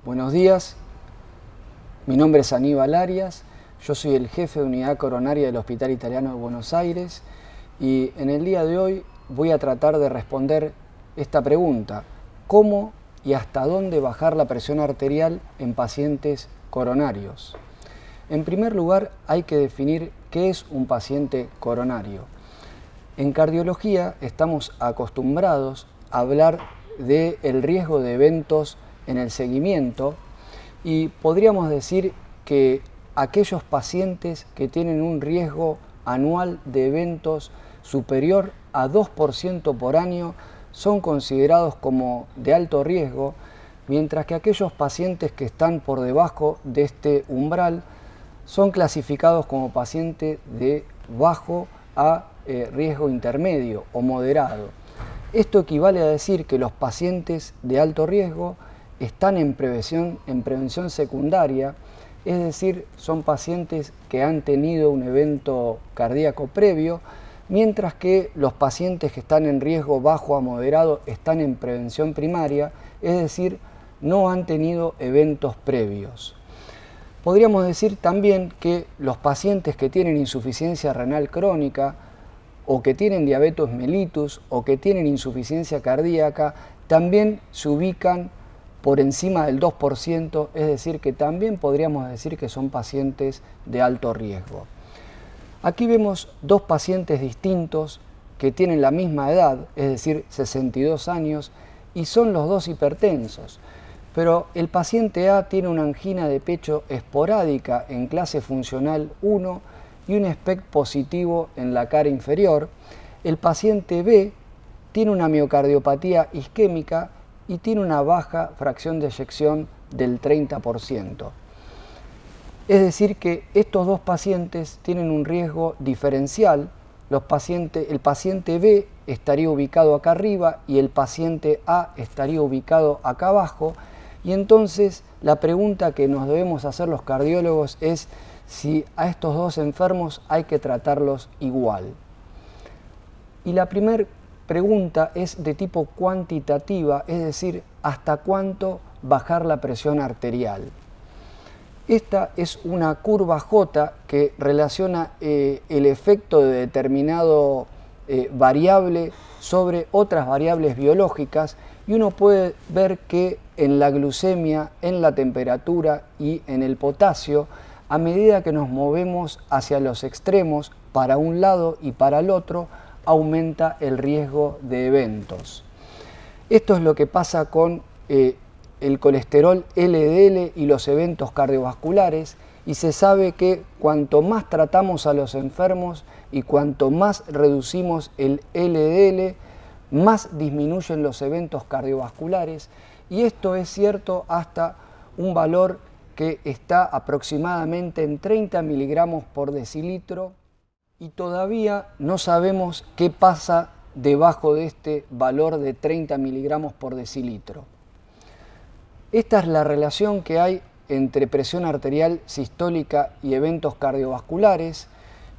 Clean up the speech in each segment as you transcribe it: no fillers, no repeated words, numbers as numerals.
Buenos días, mi nombre es Aníbal Arias, yo soy el jefe de unidad coronaria del Hospital Italiano de Buenos Aires y en el día de hoy voy a tratar de responder esta pregunta: ¿cómo y hasta dónde bajar la presión arterial en pacientes coronarios? En primer lugar, hay que definir qué es un paciente coronario. En cardiología estamos acostumbrados a hablar del riesgo de eventos en el seguimiento y podríamos decir que aquellos pacientes que tienen un riesgo anual de eventos superior a 2% por año son considerados como de alto riesgo, mientras que aquellos pacientes que están por debajo de este umbral son clasificados como pacientes de bajo a riesgo intermedio o moderado. Esto equivale a decir que los pacientes de alto riesgo están en prevención secundaria, es decir, son pacientes que han tenido un evento cardíaco previo, mientras que los pacientes que están en riesgo bajo a moderado están en prevención primaria, es decir, no han tenido eventos previos. Podríamos decir también que los pacientes que tienen insuficiencia renal crónica o que tienen diabetes mellitus o que tienen insuficiencia cardíaca también se ubican por encima del 2%, es decir, que también podríamos decir que son pacientes de alto riesgo. Aquí vemos dos pacientes distintos que tienen la misma edad, es decir, 62 años, y son los dos hipertensos. Pero el paciente A tiene una angina de pecho esporádica en clase funcional 1 y un SPECT positivo en la cara inferior. El paciente B tiene una miocardiopatía isquémica y tiene una baja fracción de eyección del 30%. Es decir que estos dos pacientes tienen un riesgo diferencial. El paciente B estaría ubicado acá arriba y el paciente A estaría ubicado acá abajo. Y entonces la pregunta que nos debemos hacer los cardiólogos es si a estos dos enfermos hay que tratarlos igual. Y la primera pregunta es de tipo cuantitativa, es decir, ¿hasta cuánto bajar la presión arterial? Esta es una curva J que relaciona el efecto de determinado variable sobre otras variables biológicas, y uno puede ver que en la glucemia, en la temperatura y en el potasio, a medida que nos movemos hacia los extremos, para un lado y para el otro, aumenta el riesgo de eventos. Esto es lo que pasa con el colesterol LDL y los eventos cardiovasculares, y se sabe que cuanto más tratamos a los enfermos y cuanto más reducimos el LDL, más disminuyen los eventos cardiovasculares, y esto es cierto hasta un valor que está aproximadamente en 30 miligramos por decilitro, y todavía no sabemos qué pasa debajo de este valor de 30 miligramos por decilitro. Esta es la relación que hay entre presión arterial sistólica y eventos cardiovasculares,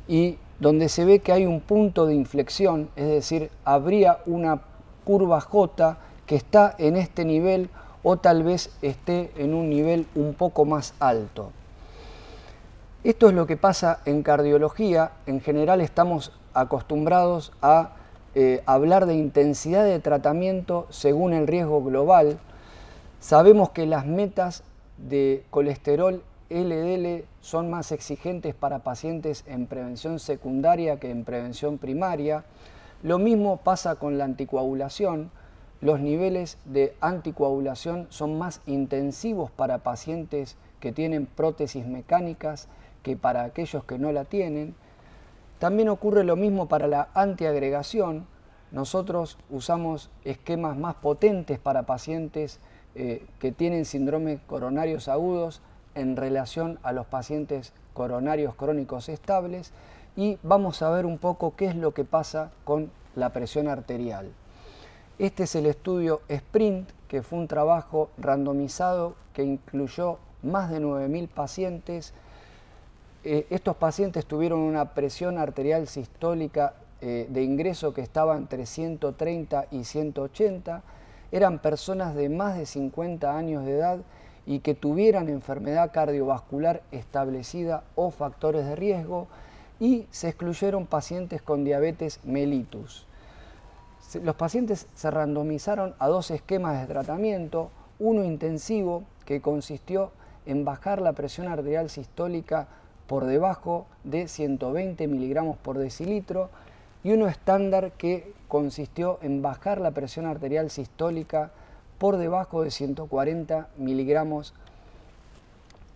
y donde se ve que hay un punto de inflexión, es decir, habría una curva J que está en este nivel o tal vez esté en un nivel un poco más alto. Esto es lo que pasa en cardiología. En general estamos acostumbrados a hablar de intensidad de tratamiento según el riesgo global. Sabemos que las metas de colesterol LDL son más exigentes para pacientes en prevención secundaria que en prevención primaria. Lo mismo pasa con la anticoagulación. Los niveles de anticoagulación son más intensivos para pacientes que tienen prótesis mecánicas que para aquellos que no la tienen. También ocurre lo mismo para la antiagregación. Nosotros usamos esquemas más potentes para pacientes que tienen síndromes coronarios agudos en relación a los pacientes coronarios crónicos estables, y vamos a ver un poco qué es lo que pasa con la presión arterial. Este es el estudio SPRINT, que fue un trabajo randomizado que incluyó más de 9.000 pacientes. Estos pacientes tuvieron una presión arterial sistólica de ingreso que estaba entre 130 y 180. Eran personas de más de 50 años de edad y que tuvieran enfermedad cardiovascular establecida o factores de riesgo, y se excluyeron pacientes con diabetes mellitus. Los pacientes se randomizaron a 2 esquemas de tratamiento, uno intensivo que consistió en bajar la presión arterial sistólica por debajo de 120 miligramos por decilitro, y uno estándar que consistió en bajar la presión arterial sistólica por debajo de 140 miligramos.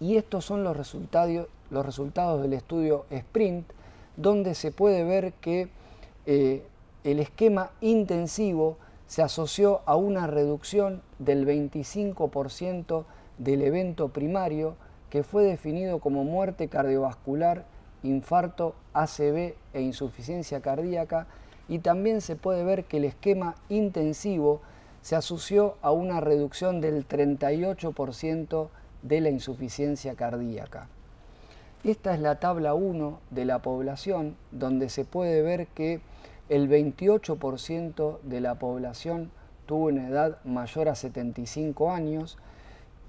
Y estos son los resultados del estudio SPRINT, donde se puede ver que el esquema intensivo se asoció a una reducción del 25% del evento primario, que fue definido como muerte cardiovascular, infarto, ACV e insuficiencia cardíaca, y también se puede ver que el esquema intensivo se asoció a una reducción del 38% de la insuficiencia cardíaca. Esta es la tabla 1 de la población, donde se puede ver que el 28% de la población tuvo una edad mayor a 75 años,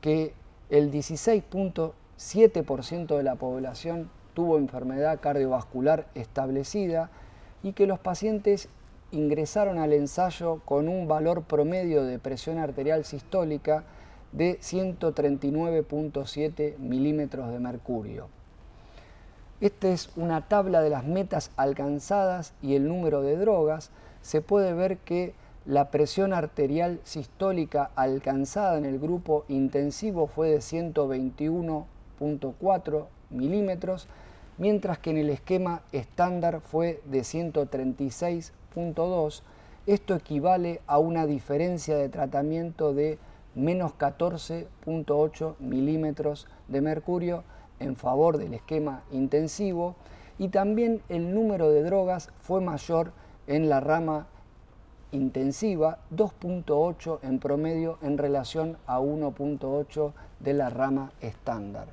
que el 16.7% de la población tuvo enfermedad cardiovascular establecida y que los pacientes ingresaron al ensayo con un valor promedio de presión arterial sistólica de 139.7 milímetros de mercurio. Esta es una tabla de las metas alcanzadas y el número de drogas. Se puede ver que la presión arterial sistólica alcanzada en el grupo intensivo fue de 121.4 milímetros, mientras que en el esquema estándar fue de 136.2. Esto equivale a una diferencia de tratamiento de menos 14.8 milímetros de mercurio en favor del esquema intensivo, y también el número de drogas fue mayor en la rama intensiva, 2.8 en promedio en relación a 1.8 de la rama estándar.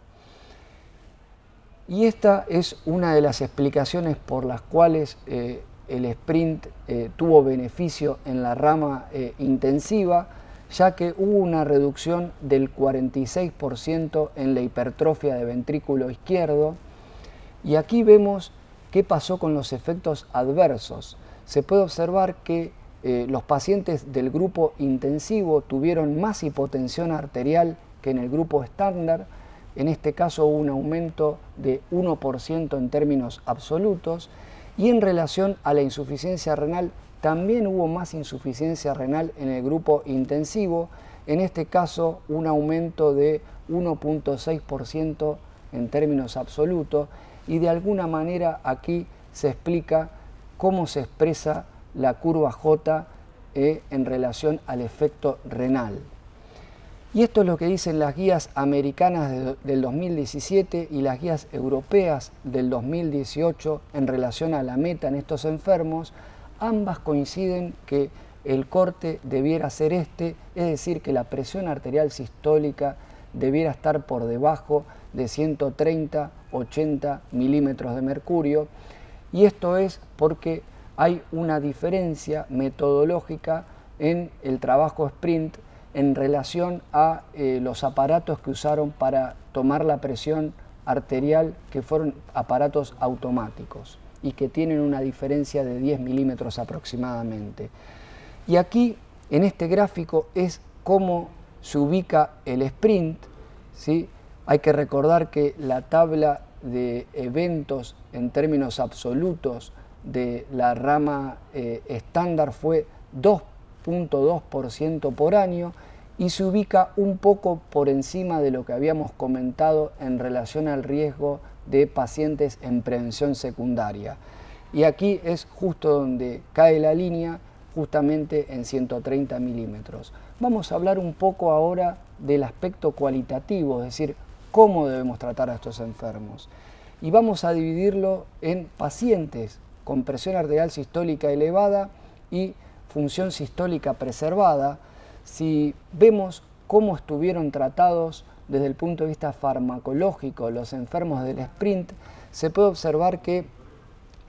Y esta es una de las explicaciones por las cuales el SPRINT tuvo beneficio en la rama intensiva, ya que hubo una reducción del 46% en la hipertrofia de ventrículo izquierdo. Y aquí vemos qué pasó con los efectos adversos. Se puede observar que los pacientes del grupo intensivo tuvieron más hipotensión arterial que en el grupo estándar. En este caso hubo un aumento de 1% en términos absolutos, y en relación a la insuficiencia renal también hubo más insuficiencia renal en el grupo intensivo, en este caso un aumento de 1.6% en términos absolutos, y de alguna manera aquí se explica cómo se expresa la curva J en relación al efecto renal. Y esto es lo que dicen las guías americanas del 2017 y las guías europeas del 2018 en relación a la meta en estos enfermos. Ambas coinciden que el corte debiera ser es decir, que la presión arterial sistólica debiera estar por debajo de 130-80 milímetros de mercurio, y esto es porque hay una diferencia metodológica en el trabajo SPRINT en relación a los aparatos que usaron para tomar la presión arterial, que fueron aparatos automáticos y que tienen una diferencia de 10 milímetros aproximadamente. Y aquí, en este gráfico, es cómo se ubica el SPRINT, ¿sí? Hay que recordar que la tabla de eventos en términos absolutos de la rama estándar fue 2.2% por año, y se ubica un poco por encima de lo que habíamos comentado en relación al riesgo de pacientes en prevención secundaria. Y aquí es justo donde cae la línea, justamente en 130 milímetros. Vamos a hablar un poco ahora del aspecto cualitativo, es decir, cómo debemos tratar a estos enfermos. Y vamos a dividirlo en pacientes con presión arterial sistólica elevada y función sistólica preservada. Si vemos cómo estuvieron tratados desde el punto de vista farmacológico los enfermos del SPRINT, se puede observar que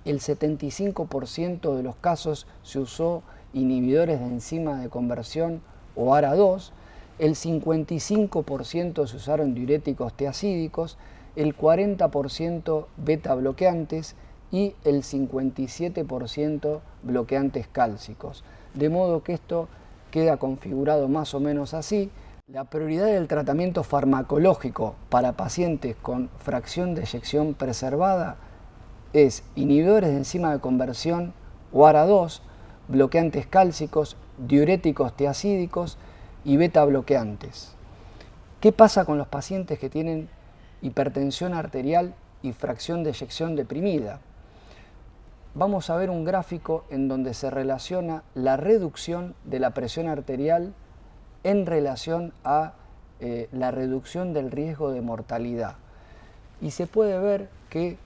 el 75% de los casos se usó inhibidores de enzima de conversión o ARA2, el 55% se usaron diuréticos tiacídicos, el 40% beta bloqueantes y el 57% bloqueantes cálcicos. De modo que esto queda configurado más o menos así. La prioridad del tratamiento farmacológico para pacientes con fracción de eyección preservada es inhibidores de enzima de conversión o ARA2, bloqueantes cálcicos, diuréticos tiacídicos y beta bloqueantes. ¿Qué pasa con los pacientes que tienen hipertensión arterial y fracción de eyección deprimida? Vamos a ver un gráfico en donde se relaciona la reducción de la presión arterial en relación a la reducción del riesgo de mortalidad. Y se puede ver que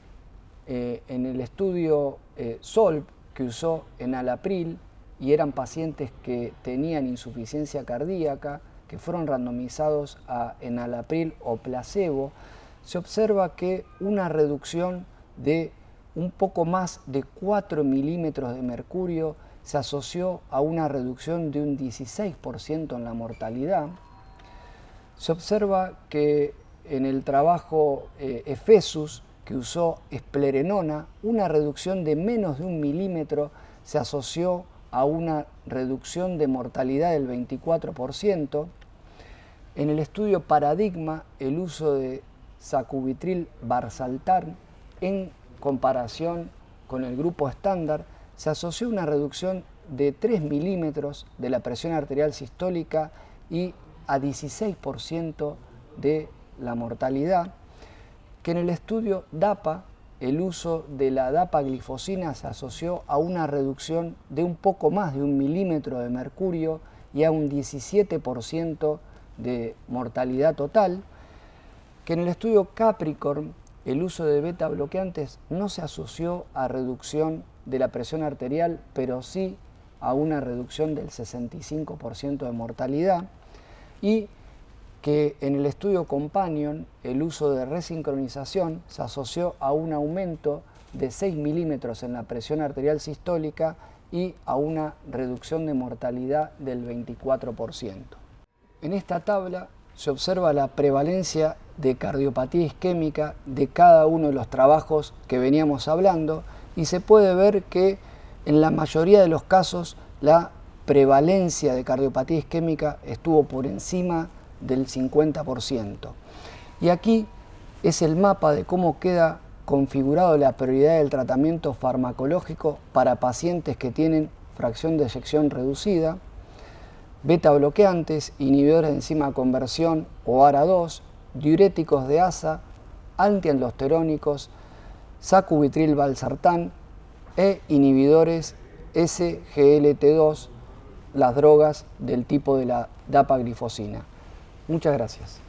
en el estudio SOLV que usó enalapril, y eran pacientes que tenían insuficiencia cardíaca, que fueron randomizados a enalapril o placebo, se observa que una reducción de un poco más de 4 milímetros de mercurio se asoció a una reducción de un 16% en la mortalidad. Se observa que en el trabajo EFESUS, que usó esplerenona, una reducción de menos de 1 milímetro se asoció a una reducción de mortalidad del 24%. En el estudio Paradigma, el uso de sacubitril valsartán en comparación con el grupo estándar se asoció a una reducción de 3 milímetros de la presión arterial sistólica y a 16% de la mortalidad. Que en el estudio DAPA, el uso de la dapaglifosina se asoció a una reducción de un poco más de 1 milímetro de mercurio y a un 17% de mortalidad total. Que en el estudio Capricorn, el uso de beta bloqueantes no se asoció a reducción de la presión arterial, pero sí a una reducción del 65% de mortalidad. Y que en el estudio Companion el uso de resincronización se asoció a un aumento de 6 milímetros en la presión arterial sistólica y a una reducción de mortalidad del 24%. En esta tabla se observa la prevalencia de cardiopatía isquémica de cada uno de los trabajos que veníamos hablando y se puede ver que en la mayoría de los casos la prevalencia de cardiopatía isquémica estuvo por encima del 50%. Y aquí es el mapa de cómo queda configurado la prioridad del tratamiento farmacológico para pacientes que tienen fracción de eyección reducida, beta bloqueantes, inhibidores de enzima de conversión o ARA2, diuréticos de ASA, antialdosterónicos, sacubitril valsartán e inhibidores SGLT2, las drogas del tipo de la dapaglifosina. Muchas gracias.